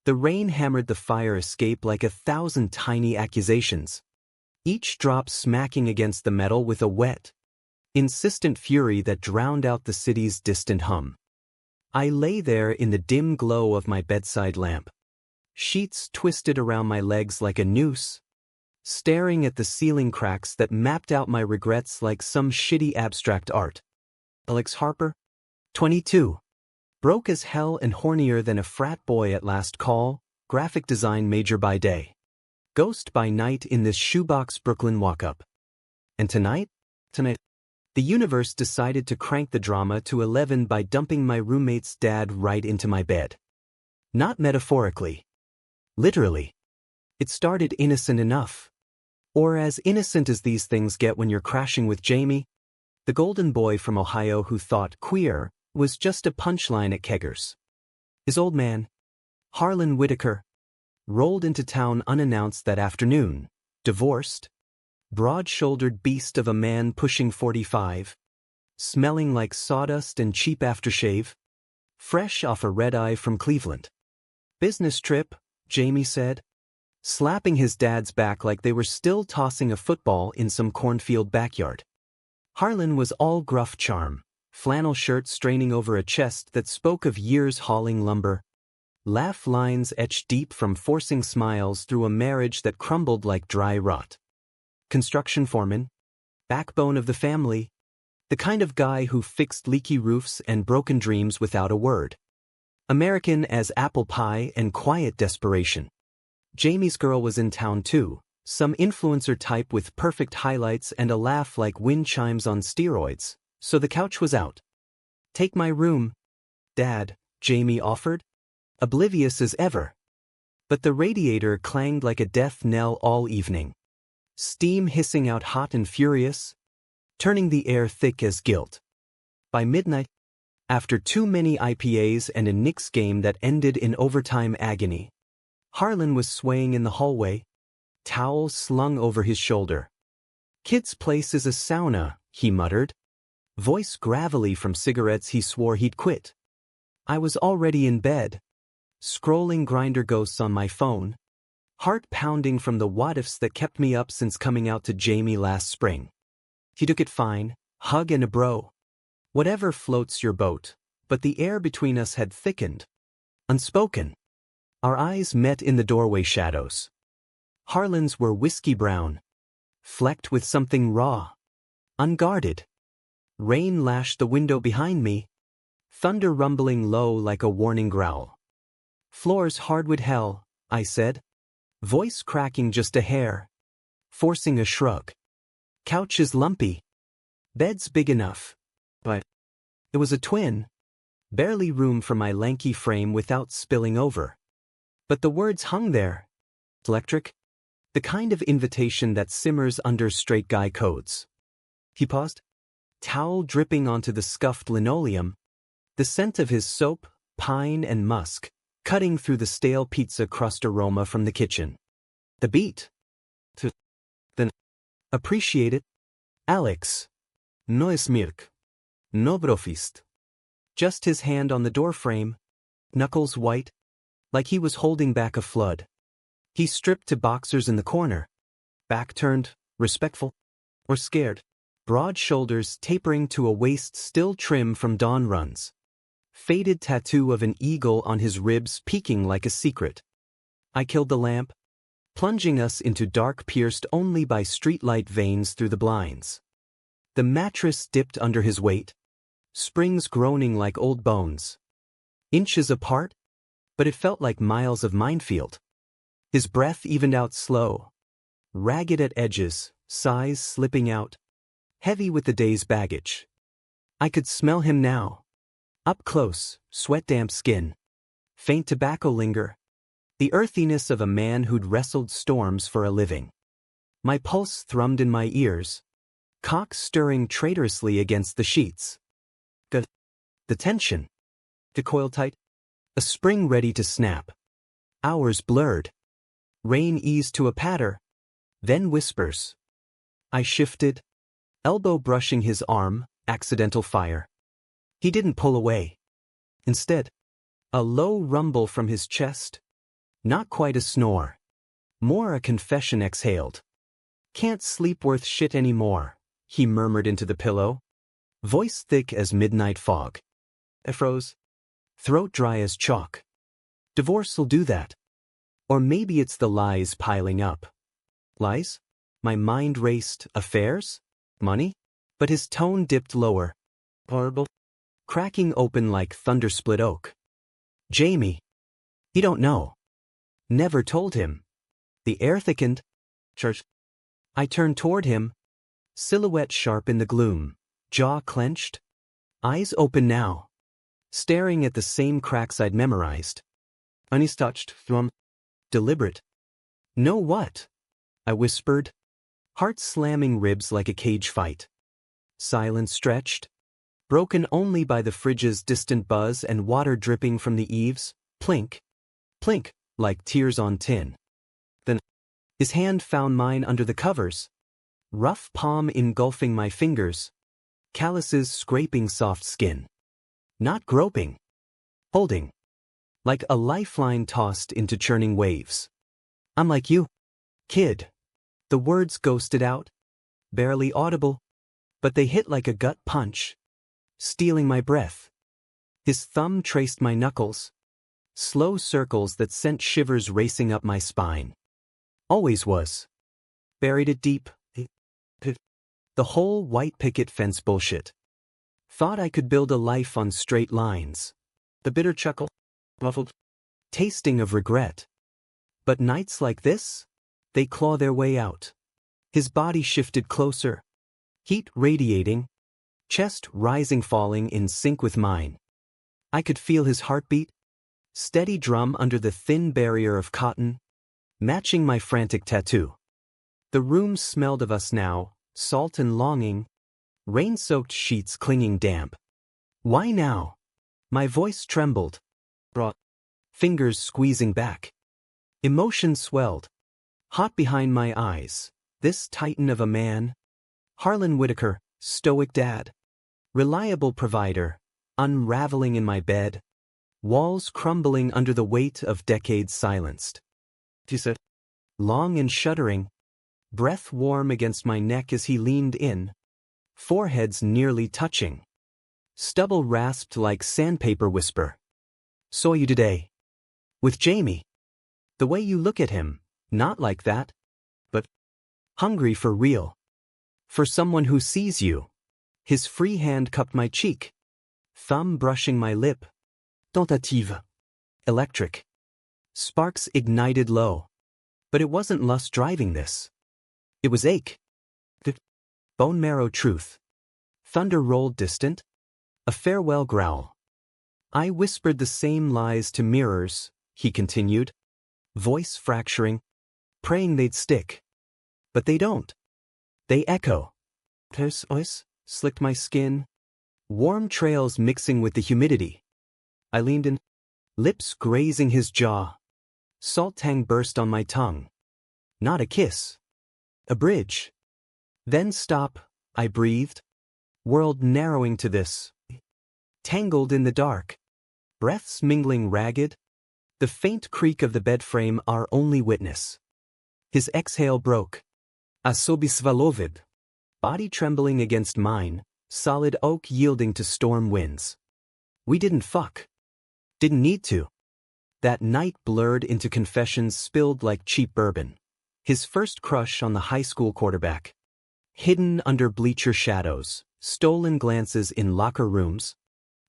The rain hammered the fire escape like 1,000 tiny accusations, each drop smacking against the metal with a wet, insistent fury that drowned out the city's distant hum. I lay there in the dim glow of my bedside lamp, sheets twisted around my legs like a noose, staring at the ceiling cracks that mapped out my regrets like some shitty abstract art. Alex Harper, 22. Broke as hell and hornier than a frat boy at last call, graphic design major by day. Ghost by night in this shoebox Brooklyn walk-up. And tonight, the universe decided to crank the drama to 11 by dumping my roommate's dad right into my bed. Not metaphorically. Literally. It started innocent enough. Or as innocent as these things get when you're crashing with Jamie, the golden boy from Ohio who thought queer was just a punchline at Keggers. His old man, Harlan Whitaker, rolled into town unannounced that afternoon, divorced, broad-shouldered beast of a man pushing 45, smelling like sawdust and cheap aftershave, fresh off a red-eye from Cleveland. Business trip, Jamie said, slapping his dad's back like they were still tossing a football in some cornfield backyard. Harlan was all gruff charm, flannel shirt straining over a chest that spoke of years hauling lumber, laugh lines etched deep from forcing smiles through a marriage that crumbled like dry rot. Construction foreman, backbone of the family, the kind of guy who fixed leaky roofs and broken dreams without a word. American as apple pie and quiet desperation. Jamie's girl was in town too, some influencer type with perfect highlights and a laugh like wind chimes on steroids, so the couch was out. Take my room, Dad, Jamie offered, oblivious as ever. But the radiator clanged like a death knell all evening. Steam hissing out hot and furious, turning the air thick as guilt. By midnight, after too many IPAs and a Knicks game that ended in overtime agony, Harlan was swaying in the hallway, towel slung over his shoulder. Kid's place is a sauna, he muttered, voice gravelly from cigarettes he swore he'd quit. I was already in bed, scrolling Grindr ghosts on my phone, heart pounding from the what-ifs that kept me up since coming out to Jamie last spring. He took it fine, hug and a bro. Whatever floats your boat, but the air between us had thickened. Unspoken. Our eyes met in the doorway shadows. Harlan's were whiskey brown, flecked with something raw, unguarded. Rain lashed the window behind me, thunder rumbling low like a warning growl. Floor's hardwood hell, I said, voice cracking just a hair, forcing a shrug. Couch is lumpy. Bed's big enough. But it was a twin. Barely room for my lanky frame without spilling over. But the words hung there. Electric? The kind of invitation that simmers under straight guy codes. He paused, towel dripping onto the scuffed linoleum, the scent of his soap, pine and musk, cutting through the stale pizza crust aroma from the kitchen. The beat. Then appreciate it. Alex. No es mirk. No brofist. Just his hand on the doorframe, knuckles white, like he was holding back a flood. He stripped to boxers in the corner, back turned, respectful, or scared, broad shoulders tapering to a waist still trim from dawn runs. Faded tattoo of an eagle on his ribs peeking like a secret. I killed the lamp, plunging us into dark pierced only by streetlight veins through the blinds. The mattress dipped under his weight, springs groaning like old bones. Inches apart, but it felt like miles of minefield. His breath evened out slow, ragged at edges, sighs slipping out, heavy with the day's baggage. I could smell him now. Up close, sweat-damp skin, faint tobacco linger, the earthiness of a man who'd wrestled storms for a living. My pulse thrummed in my ears, cock stirring traitorously against the sheets. The tension. The coil tight, a spring ready to snap. Hours blurred. Rain eased to a patter, then whispers. I shifted, elbow brushing his arm, accidental fire. He didn't pull away. Instead, a low rumble from his chest, Not quite a snore. More a confession exhaled. Can't sleep worth shit anymore, he murmured into the pillow. Voice thick as midnight fog. I froze. Throat dry as chalk. Divorce'll do that. Or maybe it's the lies piling up. Lies? My mind raced. Affairs? Money? But his tone dipped lower. Horrible. Cracking open like thunder-split oak. Jamie. You don't know. Never told him. The air thickened. Church. I turned toward him. Silhouette sharp in the gloom. Jaw clenched. Eyes open now. Staring at the same cracks I'd memorized. Unease touched. Thrum. Deliberate. Know what? I whispered. Heart slamming ribs like a cage fight. Silence stretched. Broken only by the fridge's distant buzz and water dripping from the eaves. Plink. Plink, like tears on tin. Then, his hand found mine under the covers. Rough palm engulfing my fingers. Calluses scraping soft skin. Not groping. Holding. Like a lifeline tossed into churning waves. I'm like you, kid. The words ghosted out. Barely audible. But they hit like a gut punch. Stealing my breath. His thumb traced my knuckles. Slow circles that sent shivers racing up my spine. Always was. Buried it deep. The whole white picket fence bullshit. Thought I could build a life on straight lines. The bitter chuckle. Muffled. Tasting of regret. But nights like this? They claw their way out. His body shifted closer. Heat radiating. Chest rising falling in sync with mine. I could feel his heartbeat. Steady drum under the thin barrier of cotton. Matching my frantic tattoo. The room smelled of us now, salt and longing. Rain-soaked sheets clinging damp. Why now? My voice trembled. Brought. Fingers squeezing back. Emotion swelled. Hot behind my eyes. This titan of a man. Harlan Whitaker, stoic dad. Reliable provider. Unraveling in my bed. Walls crumbling under the weight of decades silenced. He said. Long and shuddering. Breath warm against my neck as he leaned in. Foreheads nearly touching. Stubble rasped like sandpaper whisper. Saw you today. With Jamie. The way you look at him, not like that. But hungry for real. For someone who sees you. His free hand cupped my cheek. Thumb brushing my lip. Tentative. Electric. Sparks ignited low. But it wasn't lust driving this. It was ache. Bone marrow truth. Thunder rolled distant. A farewell growl. I whispered the same lies to mirrors, he continued. Voice fracturing. Praying they'd stick. But they don't. They echo. Tears ois, slicked my skin. Warm trails mixing with the humidity. I leaned in. Lips grazing his jaw. Salt tang burst on my tongue. Not a kiss. A bridge. Then stop, I breathed. World narrowing to this. Tangled in the dark. Breaths mingling ragged. The faint creak of the bed frame our only witness. His exhale broke. Asobisvalovid. Body trembling against mine, solid oak yielding to storm winds. We didn't fuck. Didn't need to. That night blurred into confessions spilled like cheap bourbon. His first crush on the high school quarterback. Hidden under bleacher shadows, stolen glances in locker rooms.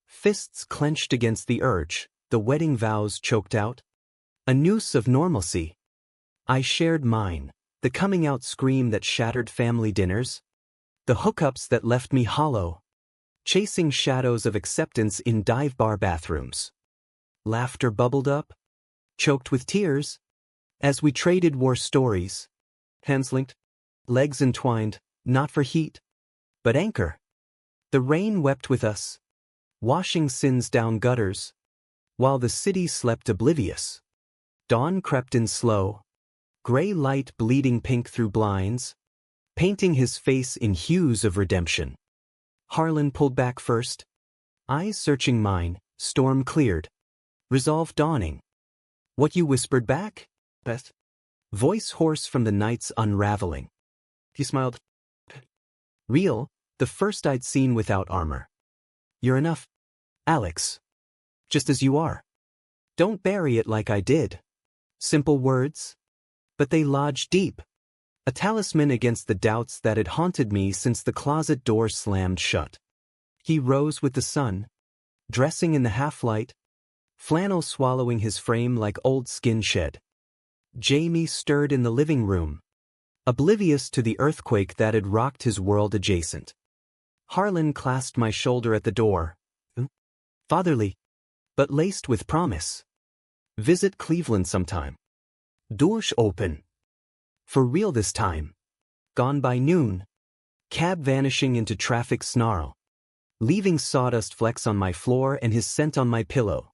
Fists clenched against the urge, the wedding vows choked out. A noose of normalcy. I shared mine, the coming out scream that shattered family dinners. The hookups that left me hollow. Chasing shadows of acceptance in dive bar bathrooms. Laughter bubbled up. Choked with tears. As we traded war stories. Hands linked. Legs entwined, not for heat. But anchor. The rain wept with us. Washing sins down gutters. While the city slept oblivious. Dawn crept in slow. Gray light bleeding pink through blinds. Painting his face in hues of redemption. Harlan pulled back first. Eyes searching mine, storm cleared. Resolve dawning. What you whispered back? Beth. Voice hoarse from the night's unraveling. He smiled. Real, the first I'd seen without armor. You're enough, Alex. Just as you are. Don't bury it like I did. Simple words, but they lodge deep. A talisman against the doubts that had haunted me since the closet door slammed shut. He rose with the sun, dressing in the half-light, flannel swallowing his frame like old skin shed. Jamie stirred in the living room, oblivious to the earthquake that had rocked his world adjacent. Harlan clasped my shoulder at the door, fatherly, but laced with promise. Visit Cleveland sometime. Doors open. For real this time. Gone by noon. Cab vanishing into traffic snarl. Leaving sawdust flecks on my floor and his scent on my pillow.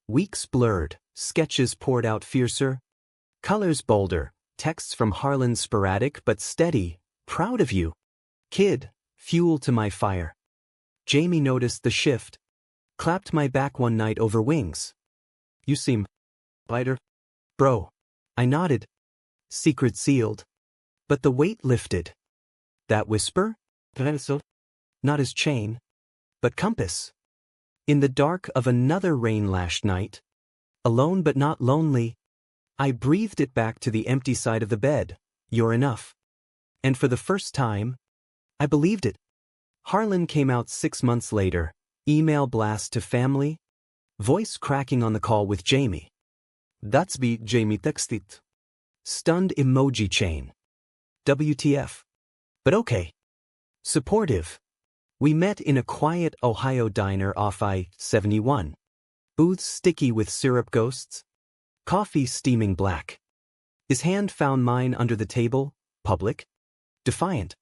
Weeks blurred, sketches poured out fiercer. Colors bolder, texts from Harlan sporadic but steady. Proud of you. Kid, fuel to my fire. Jamie noticed the shift. Clapped my back one night over wings. You seem lighter, bro. I nodded. Secret sealed. But the weight lifted. That whisper? Not his chain, but compass. In the dark of another rain-lashed night, alone but not lonely, I breathed it back to the empty side of the bed. You're enough. And for the first time, I believed it. Harlan came out 6 months later, email blast to family, voice cracking on the call with Jamie. That's be Jamie texted. Stunned emoji chain. WTF. But okay. Supportive. We met in a quiet Ohio diner off I-71. Booths sticky with syrup ghosts. Coffee steaming black. His hand found mine under the table, public, defiant.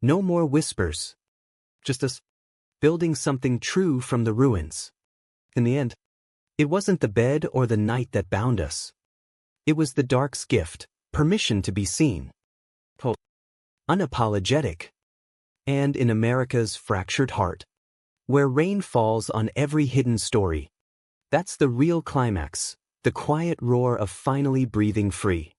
No more whispers. Just us building something true from the ruins. In the end, it wasn't the bed or the night that bound us. It was the dark's gift, permission to be seen. Unapologetic. And in America's fractured heart, where rain falls on every hidden story, that's the real climax, the quiet roar of finally breathing free.